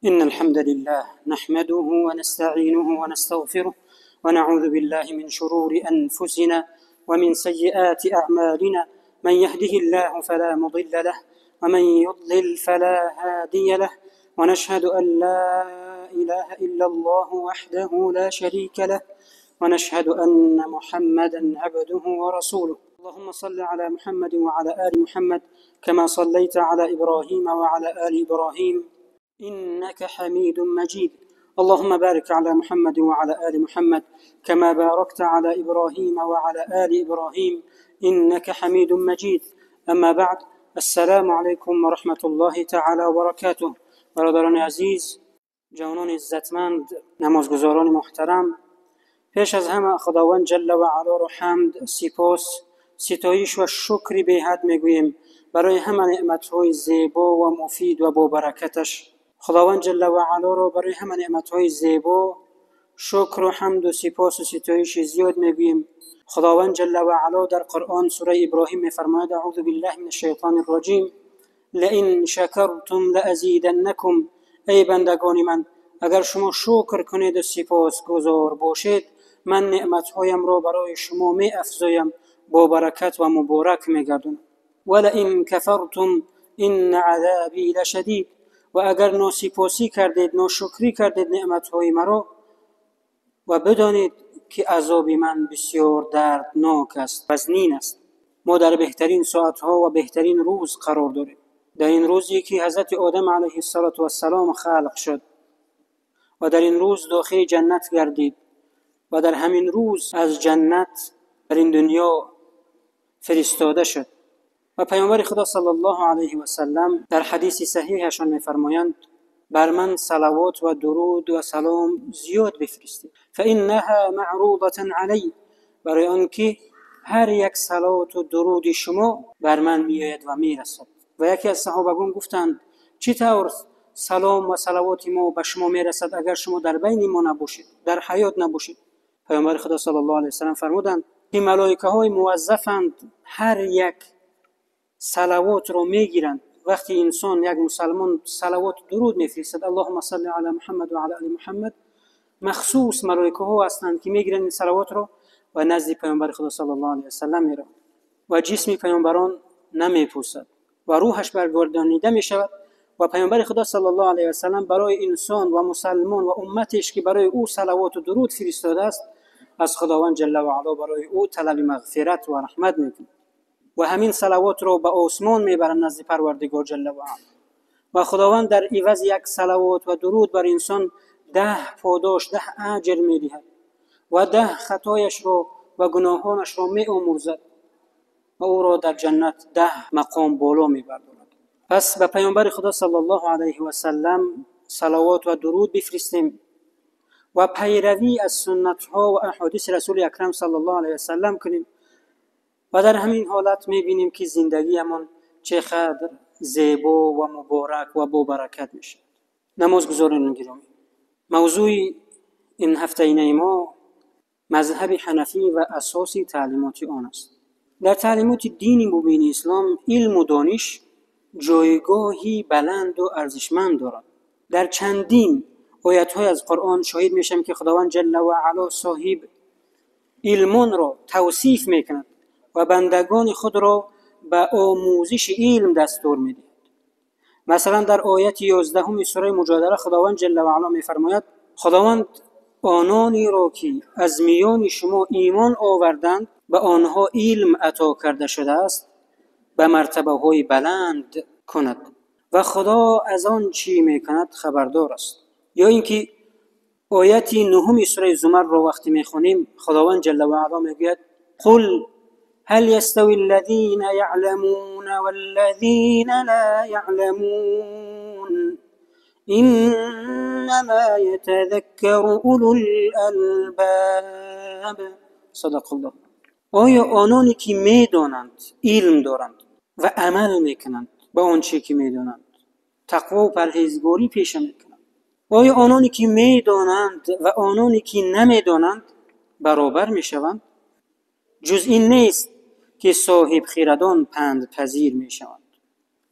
إن الحمد لله نحمده ونستعينه ونستغفره ونعوذ بالله من شرور أنفسنا ومن سيئات أعمالنا. من يهده الله فلا مضل له ومن يضلل فلا هادي له، ونشهد أن لا إله إلا الله وحده لا شريك له، ونشهد أن محمدا عبده ورسوله. اللهم صل على محمد وعلى آل محمد كما صليت على إبراهيم وعلى آل إبراهيم إنك حميد مجيد. اللهم بارك على محمد وعلى آل محمد كما باركت على إبراهيم وعلى آل إبراهيم إنك حميد مجيد. أما بعد، السلام عليكم ورحمة الله تعالى وبركاته. برادران عزیز، جوانان عزتمند، نمازگزاران محترم، پیش از همه خداوند جل و علا را حمد، سپاس، ستایش و شکر به حد میگوییم برای همه نعمت‌های زیبا و مفید و با برکتش. خداوند جل و علا را برای همه نعمت‌های زیبا شکر و حمد و سپاس و ستایش زیاد میگوییم. خداوند جل و علا در قرآن سوره ابراهیم میفرماید: اعوذ بالله من الشیطان الرجیم لئن شکرتم لازیدنکم. ای بندگان من، اگر شما شکر کنید و سپاسگزار باشید، من نعمت‌هایم را برای شما می افزایم، با برکت و مبارک می‌گردانم. ولئن کفرتم ان عذابی لشدید. و اگر ناسپاسی کردید، ناشکری کردید نعمت‌های مرا، و بدانید که عذاب من بسیار دردناک است، وزنین است. ما در بهترین ساعت‌ها و بهترین روز قرار داریم. در این روزی که حضرت آدم علیه السلام خلق شد و در این روز داخل جنت گردید و در همین روز از جنت در این دنیا فرستاده شد. و پیامبر خدا صلی الله علیه و سلم در حدیث صحیحشان می‌فرمایند: بر من صلوات و درود و سلام زیاد بفرستید، فانها معروضه علی، برای آنکه هر یک صلوات و درود شما بر من میآید و میرسد. و یکی از صحابگان گفتند: چطور سلام و صلوات ما به شما میرسد اگر شما در بین ما نباشید، در حیات نباشید؟ پیامبر خدا صلی الله علیه و سلم فرمودند که ملائکه های موظفند هر یک صلوات رو میگیرند. وقتی انسان، یک مسلمان، صلوات درود میفرستد، اللهم صل علی محمد و علی آل محمد، مخصوص ملائکه ها هستند که میگیرند این صلوات رو و نزد پیامبر خدا صلی الله علیه و سلم میرند و جسم پیامبران نمیپوسد و روحش برگردانیده میشود. و پیامبر خدا صلی الله علیه و سلم برای انسان و مسلمان و امتش که برای او صلوات و درود فرستاده است، از خداوند جل و علا برای او طلب مغفرت و رحمت میکنه و همین صلوات رو به آسمان میبرن نزد پروردگار جل و علا. و خداوند در عوض یک صلوات و درود بر انسان 10 پاداش، 10 اجر میدهد و 10 خطایش رو و گناهانش رو میآمرزد و او را در جنت 10 مقام بالا میبردند. پس به پیامبر خدا صلی الله علیه و سلم صلوات و درود بفرستیم و پیروی از سنت ها و احادیث رسول اکرم صلی الله علیه و سلم کنیم و در همین حالت میبینیم که زندگیمان چقدر زیبا و مبارک و با برکت میشه. نمازگزاران گرامی، موضوع این هفته ما مذهب حنفی و اساس تعلیمات آن است. در تعلیمات دین مبین اسلام علم و دانش جایگاهی بلند و ارزشمند دارد. در چندین آیت‌های از قرآن شاهد میشم که خداوند جل و علا صاحب علمان را توصیف میکند و بندگان خود را به آموزش علم دستور میدهد. مثلا در آیت 11 سوره مجادله خداوند جل و علا میفرماید: خداوند آنانی را که از میان شما ایمان آوردند به آنها علم عطا کرده شده است به مرتبه های بلند کند و خدا از آن چی میکند خبردار است. یا اینکه آیت 9 سوره زمر را وقتی میخونیم خداوند جل و علا میگوید: قل هل يستوي الذين يعلمون والذين لا يعلمون انما يتذكر اولو الالباب. صدق الله. آیا آنانی که میدانند، علم دارند و عمل میکنند با آن چیزی که میدانند، تقوا و پرهیزگاری پیشه میکنند، آیا آنانی که میدانند و آنانی که نمیدانند برابر میشوند؟ جز این نیست که صاحب خردان پند پذیر میشوند.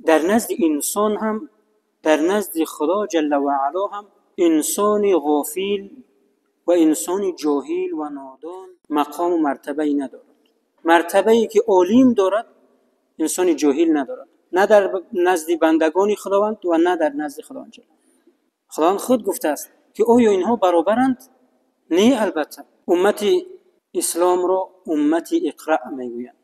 در نزد انسان هم در نزد خدا جل و علا هم انسان غافل و انسان جاهل و نادان مقام و مرتبه‌ای ندارد. مرتبه‌ای که عالیم دارد انسان جاهل ندارد، نه در نزد بندگان خداوند و نه در نزد خداوند جل. خداوند خود گفته است که آیا اینها برابرند؟ نه البته. امت اسلام را امت اقرا میگویند.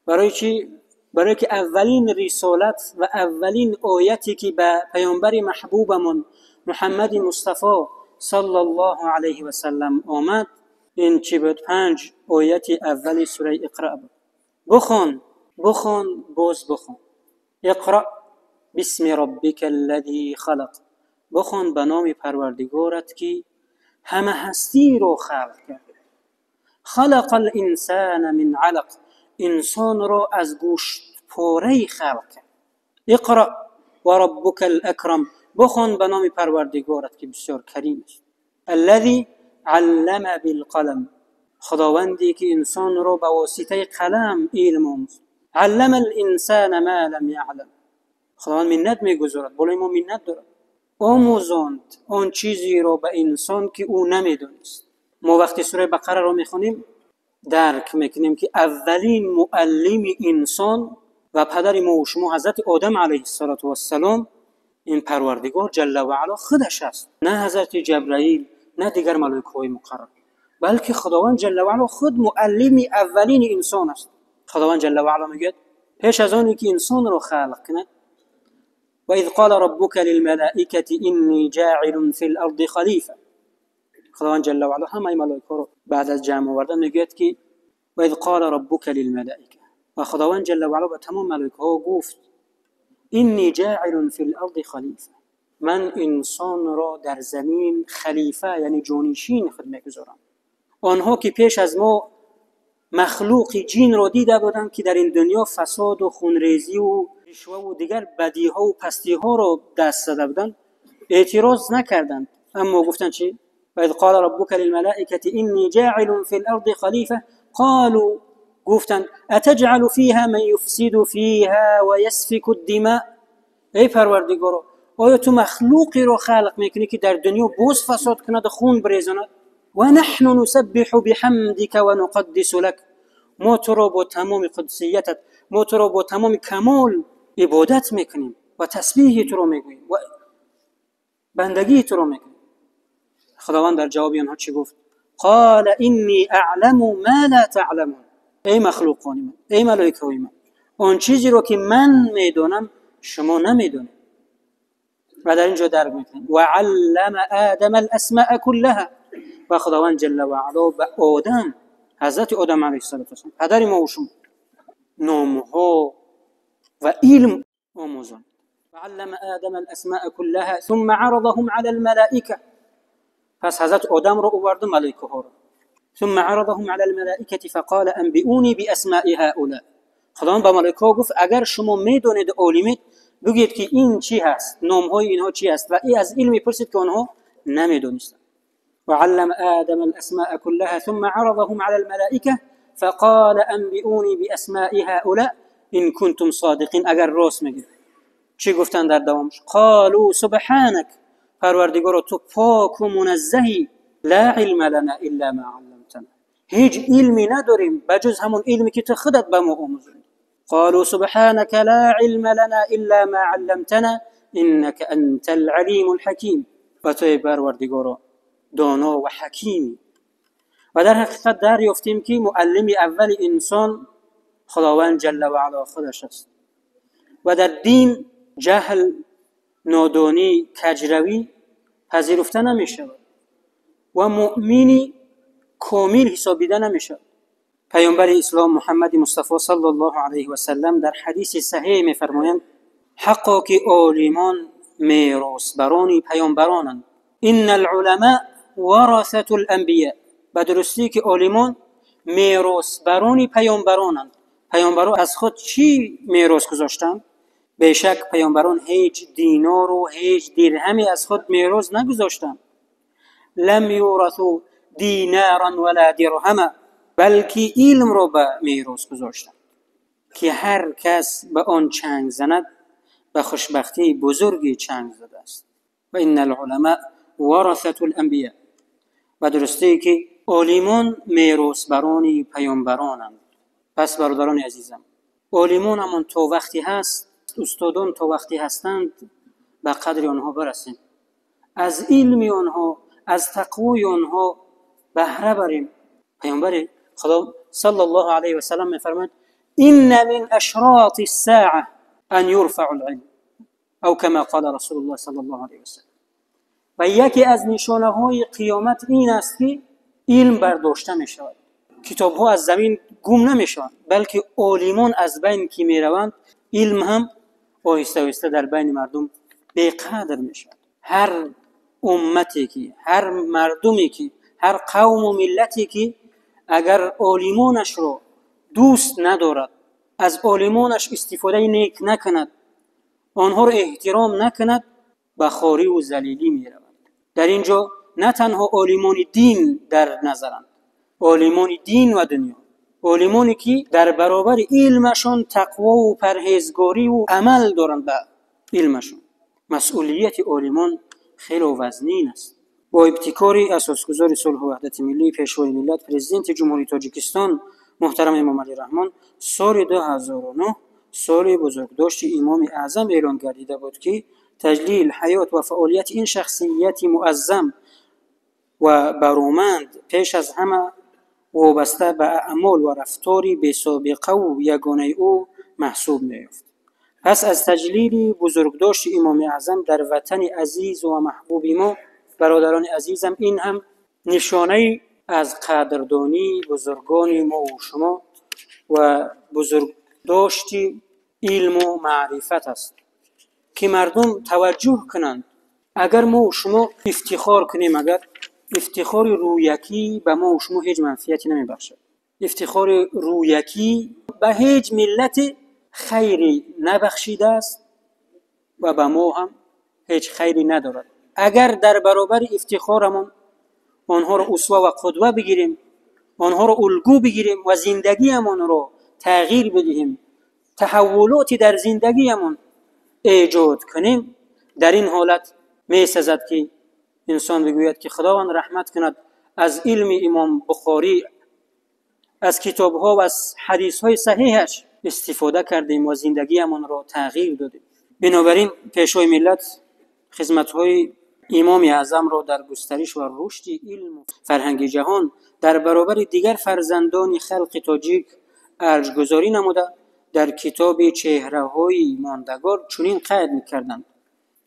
برای چی؟ برای که اولین رسالت و اولین آیتی که به پیامبر محبوبمون محمد مصطفی صلی الله علیه و سلم آمد این چی بود؟ 5 آیت اولی سوره اقرا بود. بخوان باز بخوان. اقرا بسم ربک الذی خلق. بخوان به نام پروردگارت که همه هستی رو خلق کرد. خلق الانسان من علق. انسان را از گوشت پاره خلق کرد. اقرا و ربک الاکرم. بخوان به نام پروردگارت که بسیار کریم است. الذی علم بالقلم. خداوندی که انسان را به واسطه قلم علم آموخت. علم الانسان ما لم یعلم. خداوند منت میگذارد، بالای ما منت دارد. آموزاند آن چیزی را به انسان که او نمیدونست. ما وقتی سوره بقره را میخونیم درک میکنیم که اولین معلم انسان و پدر ما و شما حضرت آدم علیه السلام این پروردگار جل و علا خودش است، نه حضرت جبرائیل، نه دیگر ملائکه مقرب، بلکه خداوند جل و علا خود معلم اولین انسان است. خداوند جل و علا میگه پیش از آنی که انسان را خلق کند و اذ قال ربک للملائکه انی جاعل فی الارض خلیفه. خداوند جل و علا همه ملائکه رو بعد از جمع آوردن میگه که و اذ قال ربک للملائکه، و خداوند جل و علا به تمام ملائکه ها گفت انی جاعل فی الارض خلیفه، من انسان را در زمین خلیفه یعنی جانشین خود میگذارم. آنها که پیش از ما مخلوق جین را دیده بودند که در این دنیا فساد و خونریزی و رشوه و دیگر بدی ها و پستی ها را دست زده بودند، اعتراض نکردند، اما گفتند چی؟ و اذ قال ربک للملائکه انی جاعل فی الارض خلیفه قالوا، گفتند اتجعل فیها من یفسد فیها و یسفک الدماء. ای پروردگارا، آیا تو مخلوقی رو خلق میکنی که در دنیا باز فساد کند و خون بریزاند؟ و نحن نسبح بحمدک و نقدس لك. ما تو را با تمام قدسیتت، ما تو را با تمام کمال عبادت میکنیم و تسبیح تو را میگوییم و بندگی تو را میکنیم. خداوند در جواب آنها چی گفت؟ قال انی اعلم ما لا تعلمون. ای مخلوقان من، ای ملائکه من، آن چیزی رو که من میدونم شما نمیدونید. و در اینجا درک میکنیم و علم آدم الاسماء كلها. و خداوند جل و علا به آدم، حضرت آدم علیه السلام پدر ما و شما، نامها و علم آموزان. و علم آدم الاسماء كلها ثم عرضهم على الملائکه. پس حضرت آدم رو آورد ملائکه ها رو. ثم عرضهم على الملائکه فقال انبئوني باسماء هؤلاء. خداوند به ملائکه گفت اگر شما میدونید عالمید بگید که این چی هست، نامهای اینها چی است، و این از علمی پرسید که آنها نمیدونستند. وعلم آدم الأسماء كلها ثم عرضهم على الملائكة فقال أنبئوني بأسماء هؤلاء إن كنتم صادقين. اگر راست میگید. چی گفتن در دوامش؟ قالوا سبحانك، پروردگارا تو پاک و منزهی، لا علم لنا الا ما علمتنا، هیچ علمی نداریم بجز همون علمی که تو خودت به ما آموزیدی. قالوا سبحانك لا علم لنا الا ما علمتنا انك انت العليم الحكيم. و تو پروردگارا دانا و حکیمی. و در حقیقت دریافتیم که معلم اول انسان خداوند جل و علا خودش است. و در دین جهل، نادانی، کجروی پذیرفته نمیشه و مؤمنی کامل حسابیده نمیشه. پیامبر اسلام محمد مصطفی صلی الله علیه و سلم در حدیث صحیح میفرمایند حقا که عالمان میراث بران پیامبرانند، ان العلماء ورثه الانبیاء. به درستی که عالمان میراث بران پیامبرانند. پیامبران از خود چی میراث گذاشتند؟ بیشک پیامبران هیچ دینار و هیچ درهمی از خود میراث نگذاشتند. لم یورثوا دینارا ولا درهما، بلکه علم را به میراث گذاشتند که هر کس به آن چنگ زند به خوشبختی بزرگی چنگ زده است. و ان العلماء ورثه الانبیاء. و درسته که عالمان میراث پیامبرانند. پس برادران عزیزم، عالمان همون تا وقتی هست، استادان تا وقتی هستند، به قدر آنها برسیم، از علم آنها، از تقوی آنها بهره بریم. پیامبر خدا صلی الله علیه و سلم می‌فرماید ان من اشراط الساعه ان یرفع العلم، او کما قال رسول الله صلی الله علیه و سلم. و یکی از نشانه های قیامت این است که علم برداشته می شود، کتاب ها از زمین گم نمی شوند، بلکه عالمان از بین که می روند، علم هم آهسته آهسته در بین مردم بی‌قدر می شود. هر امتی که، هر مردمی که، هر قوم و ملتی که اگر عالمانش را دوست ندارد، از عالمانش استفاده نیک نکند، آنها را احترام نکند، به خواری و ذلیلی می رود. در اینجا نه تنها عالمان دین در نظرند، عالمان دین و دنیا، عالمانی که در برابر علمشان تقوا و پرهیزگاری و عمل دارند به علمشان. مسئولیت عالمان خیلی وزنین است. با ابتکار اساسگزار صلح و وحدت ملی، پیشوای ملت، پرزیدنت جمهوری تاجیکستان محترم امام علی رحمان، سال 2009 سال بزرگداشت امام اعظم اعلان گردیده بود که تجلیل حیات و فعالیت این شخصیت معظم و برومند پیش از همه وابسته به اعمال و رفتاری بی سابقه و یگانه او محسوب می‌یافت. پس از تجلیل بزرگداشت امام اعظم در وطن عزیز و محبوب ما، برادران عزیزم، این هم نشانه از قدردانی بزرگان ما و شما و بزرگداشت علم و معرفت است که مردم توجه کنند. اگر ما و شما افتخار کنیم، اگر افتخار رویکی به ما و شما هیچ منفعتی نمیبخشد، افتخار رویکی به هیچ ملت خیری نبخشیده است و به ما هم هیچ خیری ندارد. اگر در برابر افتخارمون آنها را اسوه و قدوه بگیریم، آنها را الگو بگیریم و زندگیمون را تغییر بدهیم، تحولاتی در زندگیمون ایجاد کنیم، در این حالت می سزد که انسان بگوید که خداوند رحمت کند، از علم امام بخاری، از کتاب‌ها و از حدیث‌های صحیحش استفاده کردیم و زندگیمون را تغییر دادیم. بنابراین پیشوای ملت خدمت‌های امام اعظم را در گسترش و رشد علم و فرهنگ جهان در برابر دیگر فرزندان خلق تاجیک ارجگذاری نموده، در کتاب چهره‌های ماندگار چنین قید می‌کردند: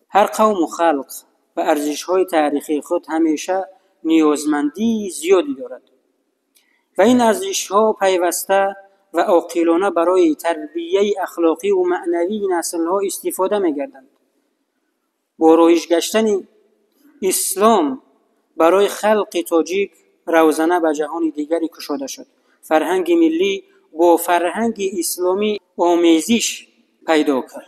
هر قوم و خلق و ارزش‌های تاریخی خود همیشه نیازمندی زیادی دارد و این ارزش‌ها پیوسته و عاقلانه برای تربیت اخلاقی و معنوی نسل‌ها استفاده می‌گردند. با رایج گشتن اسلام برای خلق تاجیک روزنه به جهان دیگری گشوده شد. فرهنگ ملی با فرهنگ اسلامی آمیزش پیدا کرد.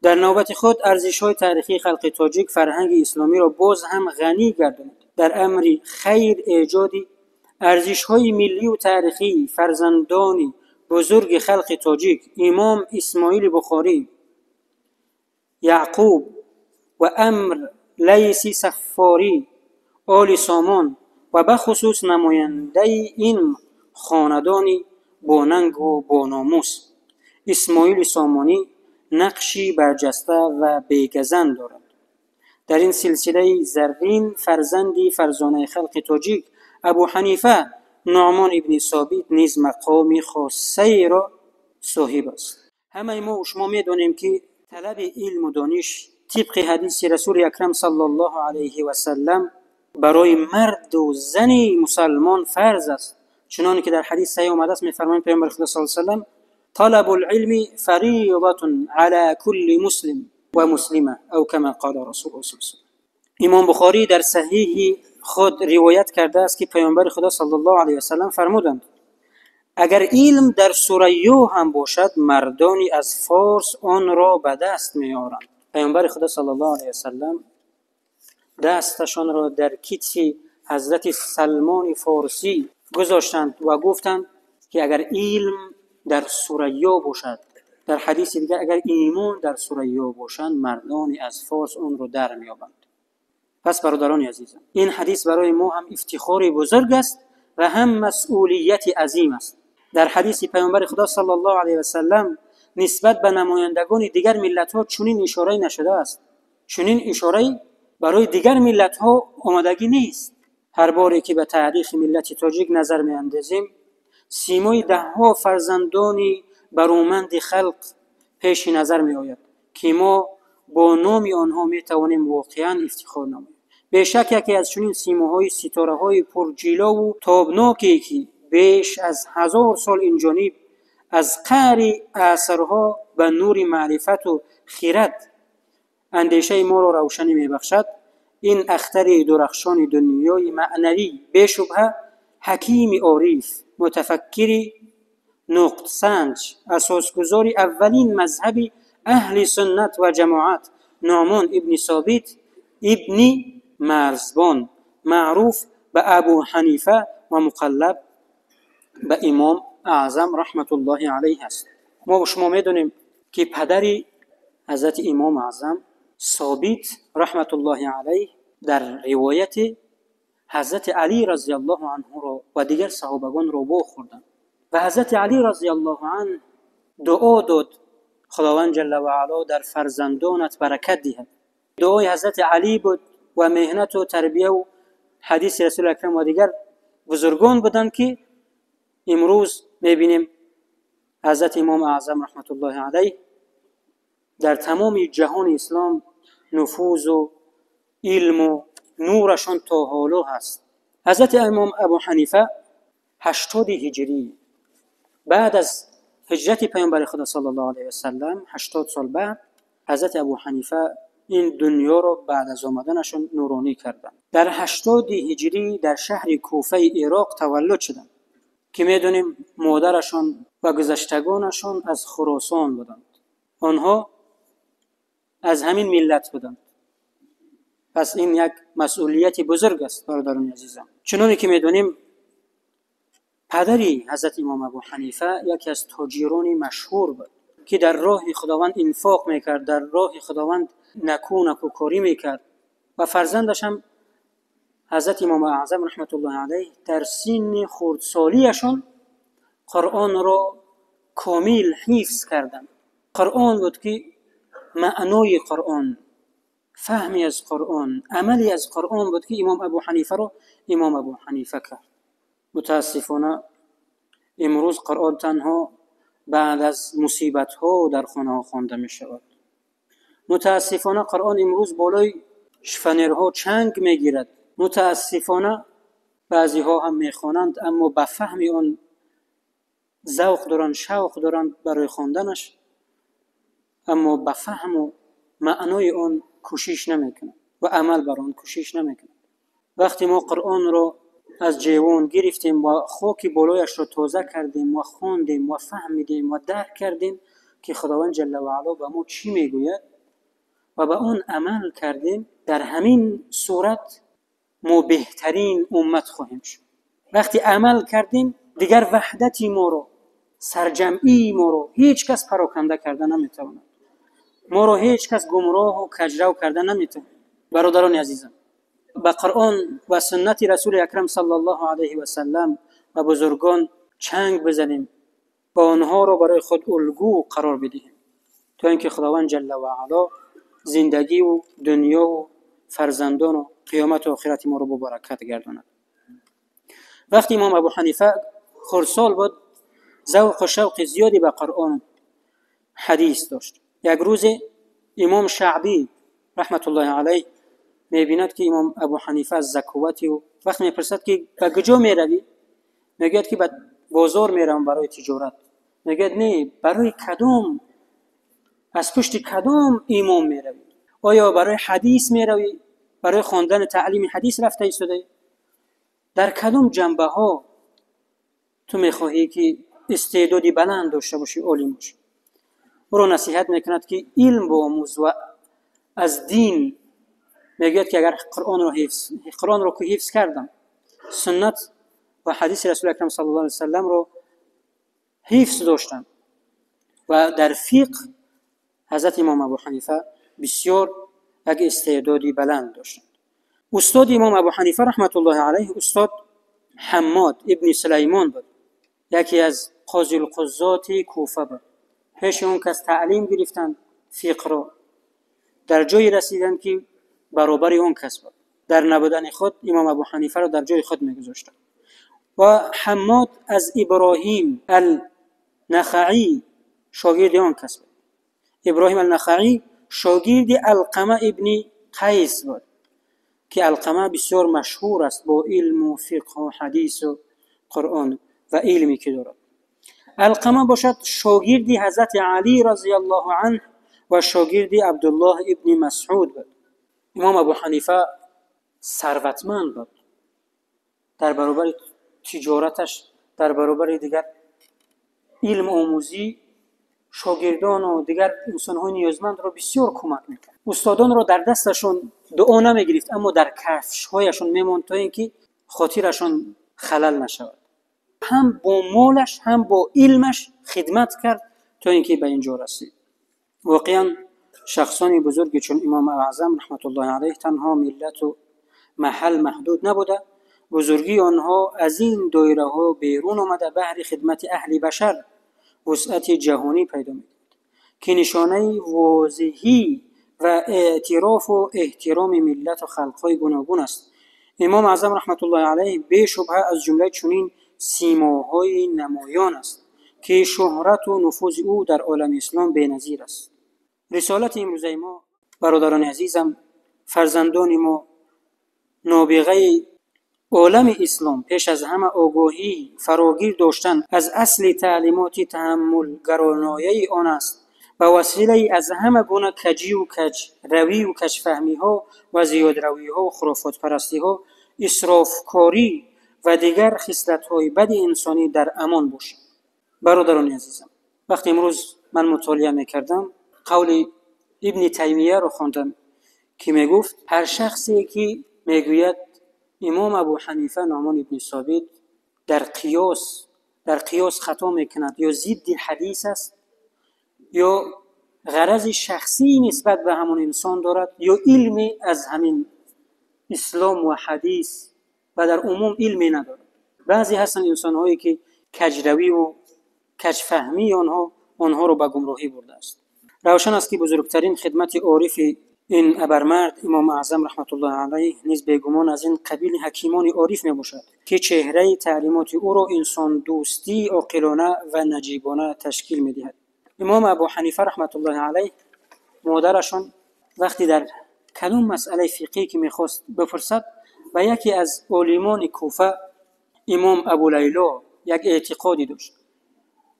در نوبت خود ارزش‌های تاریخی خلق تاجیک فرهنگ اسلامی را باز هم غنی گرداند. در امر خیر ایجاد ارزش‌های ملی و تاریخی فرزندان بزرگ خلق تاجیک، امام اسماعیل بخاری، یعقوب و امر لیثی صفاری، آل سامان و به خصوص نماینده این خاندان باننگ و باناموس اسماعیل سامانی نقشی برجسته و بیگزن دارد. در این سلسله زرین فرزندی فرزانه خلق تاجیک ابو حنیفه نعمان ابن ثابت نیز مقام خاصی را صاحب است. همه ما و شما می‌دانیم که طلب علم و دانش طبق حدیث رسول اکرم صلی الله علیه و سلم برای مرد و زن مسلمان فرض است، چنانکه که در حدیث صحیح آمده است. می‌فرمایند پیامبر خدا صلی الله علیه و سلم: طلب العلم فریضة على كل مسلم و مسلمه، او کما قال رسول الله صلی الله علیه و سلم. امام بخاری در صحیح خود روایت کرده است که پیامبر خدا صلی الله علیه و سلم فرمودند: اگر علم در ثریا هم باشد، مردانی از فارس آن را به دست می‌آورند. پیامبر خدا صلی الله علیه و سلم دستشان را در کتف حضرت سلمان فارسی گذاشتند و گفتند که اگر علم در ثریا باشد، در حدیث دیگر اگر ایمان در ثریا باشند مردانی از فارس اون رو در میابند. پس برادران عزیزم، این حدیث برای ما هم افتخاری بزرگ است و هم مسئولیت عظیم است. در حدیث پیامبر خدا صلی الله علیه و سلم نسبت به نمایندگان دیگر ملت‌ها چنین اشاره نشده است. چنین اشاره برای دیگر ملت‌ها آمدگی نیست. هر باری که به تاریخ ملت تاجیک نظر می‌اندازیم، سیمای ده‌ها فرزندان برومند خلق پیش نظر می‌آید که ما با نام آنها می‌توانیم واقعاً افتخار نماییم. بیشک یکی از چنین سیماهای ستاره‌های پرجیلا و تابناکی که بیش از 1000 سال این جانب از قعر عصرها به نور معرفت و خیرت اندیشه ما را روشنی می‌بخشد، این اختر درخشان دنیای معنوی بشبهه حکیم عارف متفکر نقط سنج اساسگزار اولین مذهب اهل سنت و جماعت نعمان ابن ثابت ابن مرزبان معروف به ابو حنیفه و مقلب به امام اعظم رحمت الله علیه است. ما شما میدونیم که پدری حضرت امام اعظم ثابت رحمت الله علیه در روایت حضرت علی رضی الله عنه را و دیگر صحابگان را بخوردند و حضرت علی رضی الله عنه دعا داد خداوند جل و علا در فرزندانت برکت دهد. دعای حضرت علی بود و مهنت و تربیه و حدیث رسول اکرم و دیگر بزرگان بودند که امروز میبینیم حضرت امام اعظم رحمت الله علیه در تمام جهان اسلام نفوذ و علم و نورشان تا حالا هست. حضرت امام ابو حنیفه 80 هجری بعد از هجرت پیامبر خدا صلی الله علیه و سلم 80 سال بعد حضرت ابو حنیفه این دنیا رو بعد از آمدنشون نورانی کردند. در 80 هجری در شهر کوفه عراق تولد شدند که میدونیم مادرشون و گذشتگانشون از خراسان بودند. آنها از همین ملت بودند. پس این یک مسئولیت بزرگ است برادران عزیزم. چنانکه که میدونیم پدری حضرت امام ابو حنیفه یکی از تاجران مشهور بود که در راه خداوند انفاق میکرد، در راه خداوند نکو کاری میکرد و فرزندش هم حضرت امام اعظم رحمت الله علیه در سن خردسالیشون قرآن را کامل حفظ کردند. قرآن بود که معنای قرآن، فهمی از قرآن، عملی از قرآن بود که امام ابو حنیفه را امام ابو حنیفه کرد. متاسفانه امروز قرآن تنها بعد از مصیبت ها در خانه ها خوانده می شود. متاسفانه قرآن امروز بالای شفنرها چنگ می گیرد. متاسفانه بعضی ها هم می خوانند اما به فهم آن ذوق دارند، شوق دارند برای خواندنش، اما به فهم و معنای آن کوشش نمیکنند و عمل بر آن کوشش نمیکنند. وقتی ما قرآن را از جیوان گرفتیم و خاک بالایش را تازه کردیم و خواندیم و فهمیدیم و درک کردیم که خداوند جل و علا به ما چی میگوید و به اون عمل کردیم، در همین صورت ما بهترین امت خواهیم شد. وقتی عمل کردیم دیگر وحدت ما رو، سرجمعی ما رو هیچ کس پراکنده کرده نمیتواند. ما رو هیچ کس گمراه و کجرو کرده نمیتواند. برادران عزیزم، با قرآن و سنت رسول اکرم صلی الله علیه و سلم و بزرگان چنگ بزنیم و آنها را برای خود الگو قرار بدهیم تا اینکه خداوند جل و علا زندگی و دنیا و فرزندان و قیامت و آخرت ما را با برکت گرداند. وقتی امام ابو حنیفه خردسال بود ذوق و شوق زیادی به قرآن حدیث داشت. یک روز امام شعبی رحمت الله علیه می‌بیند که امام ابو حنیفه از زکواتی و وقت می‌پرسد که به کجا می‌روی؟ میگوید که به بازار میرم برای تجارت. میگوید نه، برای کدام، از پشت کدام امام میروی؟ آیا برای حدیث میروی؟ برای خواندن تعلیم حدیث رفته ایستاده؟ در کدام جنبه ها تو میخواهی که استعدادی بلند داشته باشی، عالم باشی؟ او را نصیحت میکند که علم بیاموز و از دین. میگوید که اگر قرآن را که حفظ کردم، سنت و حدیث رسول اکرم صلی الله علیه و سلم را حفظ داشتم و در فقه حضرت امام ابو حنیفه بسیار یک استعدادی بلند داشتند. استاد امام ابو حنیفه رحمت الله علیه استاد حماد ابن سلیمان بود، یکی از قاضی القضات کوفه بود. پیش اون کس تعلیم گرفتند فقه را، در جای رسیدند که برابر اون کس بود. در نبودن خود امام ابو حنیفه را در جای خود میگذاشتند. و حماد از ابراهیم النخعی شاگرد آن کس بود. ابراهیم النخعی شاگرد علقمه ابن قیس بود که علقمه بسیار مشهور است با علم و فقه و حدیث و قرآن و علمی که دارد. علقمه باشد شاگرد حضرت علی رضی الله عنه و شاگرد عبدالله ابن مسعود بود. امام ابو حنیفه ثروتمند بود، در برابر تجارتش، در برابر دیگر علم آموزی شاگردان و دیگر انسان‌های نیازمند را بسیار کمک می‌کرد. استادان را در دستشون دعا نمی‌گرفت، اما در کفش‌هایشون می‌ماند تا اینکه خاطرشون خلل نشود. هم با مالش هم با علمش خدمت کرد تا اینکه به اینجا رسید. واقعاً شخصانی بزرگی چون امام اعظم رحمت الله علیه تنها ملت و محل محدود نبوده، بزرگی آنها از این دایره ها بیرون آمده بهر خدمت اهل بشر وسعت جهانی پیدا می‌کند که نشانه واضحی و اعتراف و احترام ملت و خلق‌های گوناگون است. امام اعظم رحمت الله علیه به شبهه از جمله چنین سیماهای نمایان است که شهرت و نفوذ او در عالم اسلام بی‌نظیر است. رسالت امروزه ما برادران عزیزم، فرزندان ما، نابغه عالم اسلام پیش از همه آگاهی فراگیر داشتن از اصل تعلیمات تحمل گرانایه آن است و وسیله از همه گونه کجی و کج روی و کج فهمی ها و زیاد روی ها و خرافات پرستی ها، اسرافکاری و دیگر خصلت های بد انسانی در امان باشد. برادران عزیزم، وقتی امروز من مطالعه میکردم قول ابن تیمیه رو خواندم که میگفت هر شخصی که میگوید امام ابو حنیفه نعمان ابن ثابت در قیاس خطا میکند یا ضد حدیث است یا غرض شخصی نسبت به همون انسان دارد یا علمی از همین اسلام و حدیث و در عموم علمی ندارد. بعضی هستن انسان‌هایی که کجروی و کجفهمی آنها رو به گمراهی برده است. روشن است که بزرگترین خدمت عارف این ابرمرد امام اعظم رحمت الله علیه نیز بیگمان از این قبیل حکیمان عارف می باشد که چهره تعلیمات او را انسان دوستی عاقلانه و نجیبانه تشکیل می دهد. امام ابو حنیفه رحمت الله علیه مادرشان وقتی در کدام مسئله فقهی که می‌خواست بپرسد و یکی از عالمان کوفه امام ابو لیلا یک اعتقادی داشت،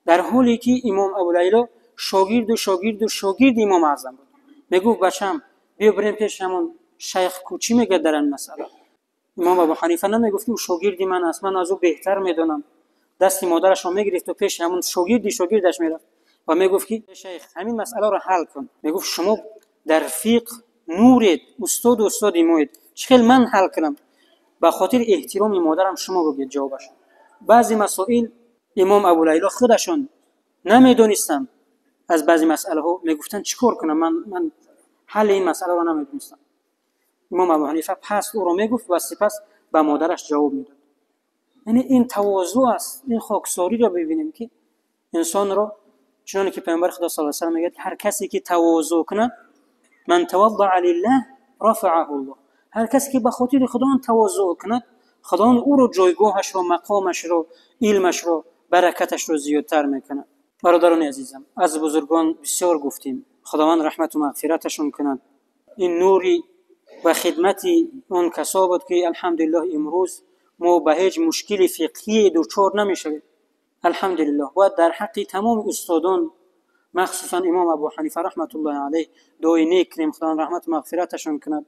در حالی که امام ابو لیلا شاگرد امام اعظم بود. میگفت بچم بیا بریم پیش همون شیخ کوچی میگه در این مسئله. امام ابو حنیفه نمیگفت که او شاگرد من است، من از او بهتر میدونم. دست مادرش رو میگرفت و پیش همون شاگردش میرفت و میگفت که شیخ همین مسئله رو حل کن. میگفت شما در فقه نورید، استاد ماید، چخیل من حل کنم؟ به خاطر احترام مادرم شما بگید جوابش. بعضی مسائل امام ابو لیلا خودشون نمیدونستن، از بعضی مسئله ها میگفتن چیکار کنم، من حل این مسئله رو نمیدونستم. امام ابو حنیفه پس او رو میگفت و سپس به مادرش جواب میداد. یعنی این تواضع است، این خاکساری رو ببینیم که انسان را چون که پیامبر خدا صلی الله علیه و آله میگه هر کسی که تواضع کنه من تواضع لله رفعه الله، هر کسی که به خاطر خدا تواضع کنه خدا او رو جایگاهش رو، مقامش رو، علمش رو، برکتش رو زیادتر میکنه. برادران عزیزم، از بزرگان بسیار گفتیم، خداوند رحمت و مغفرتشون کند. این نوری و خدمتی اون کسا بود که الحمدلله امروز ما به هیچ مشکل فقهی دچار نمیشویم. الحمدلله. و در حق تمام استادان مخصوصا امام ابو حنیفه رحمت الله علیه دعای نیک کنیم خداوند رحمت و مغفرتشون کند،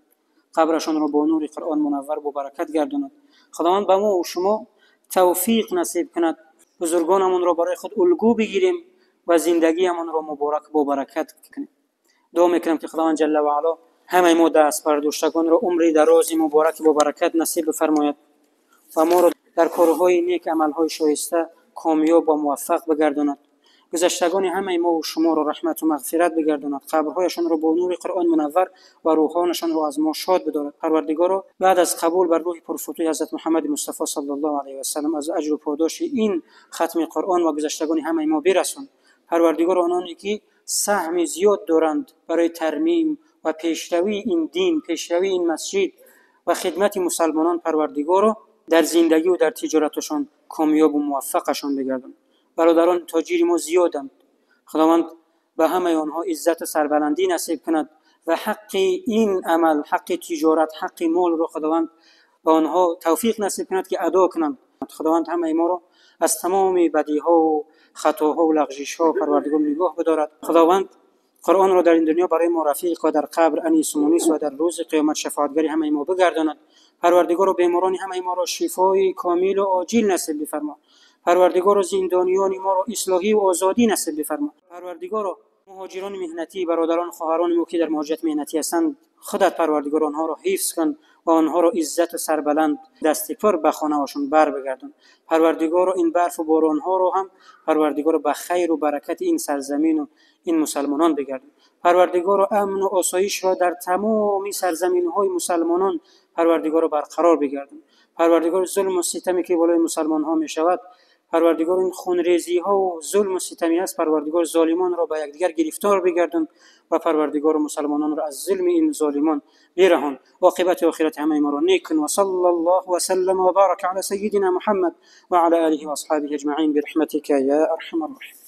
قبرشون رو با نور قرآن منور و برکت گرداند. خداوند به ما و شما توفیق نصیب کند بزرگانمون رو برای خود الگو بگیریم و زندگیمون رو مبارک و برکت کنیم. دعا میکنم که خداوند جل و علا همه ما دست برداشتگان رو عمری دراز مبارک و برکت نصیب بفرماید و ما رو در کارهای نیک، عملهای شایسته کامیاب و موفق بگرداند گذشتگان همه ما و شما را رحمت و مغفرت بگرداند، قبرهایشان را با نور قرآن منور و روحانشان را از ما شاد بدارد. پروردگارا بعد از قبول بر روح پرفتوی حضرت محمد مصطفی صلی الله علیه و سلم از اجر و پاداش این ختم قرآن و گذشتگان همه ما برسان. پروردگار آنانی که سهم زیاد دارند برای ترمیم و پیشروی این دین، پیشروی این مسجد و خدمت مسلمانان، پروردگارا در زندگی و در تجارتشان کامیاب و موفقشان بگردان. برادران تاجر ما زیادند، خداوند به همه آنها عزت و سربلندی نصیب کند و حق این عمل، حق تجارت، حق مال را خداوند به آنها توفیق نصیب کند که ادا کنند. خداوند همه ما را از تمام بدیها و خطاها و لغزش‌ها پروردگار نگاه بدارد. خداوند قرآن را در این دنیا برای ما رفیق و در قبر انیس و مونس و در روز قیامت شفاعتگری همه ما بگرداند. پروردگار بیماران همه ما را شفای کامل و عاجل نصیب بفرما. پروردگار زندانیان ما را اصلاحی و آزادی نصیب بفرما. پروردگار مهاجران مهنتی، برادران خواهران ما که در مهاجرت مهنتی هستند، خودت پروردگار آنها را حفظ کن و آنها را عزت و سربلند دستکار به خانه‌هاشون بر بگردان. پروردگار این برف و باران ها را هم پروردگار به خیر و برکت این سرزمین و این مسلمانان بگردان. پروردگار امن و آسایش را در تمام سرزمین‌های مسلمانان پروردگار برقرار بگردان. پروردگار ظلم و ستمی که بالای مسلمان ها می شود، پروردگار این خونریزی ها و ظلم و ستمی است، پروردگار ظالمان را به یکدیگر گرفتار بگردان و پروردگار مسلمانان را از ظلم این ظالمان برهان. عاقبت آخرت همه ما را نیک کن. و صلی الله و سلم و بارک علی سیدنا محمد و علی آله و اصحابه اجمعین برحمتک یا ارحم الراحمین.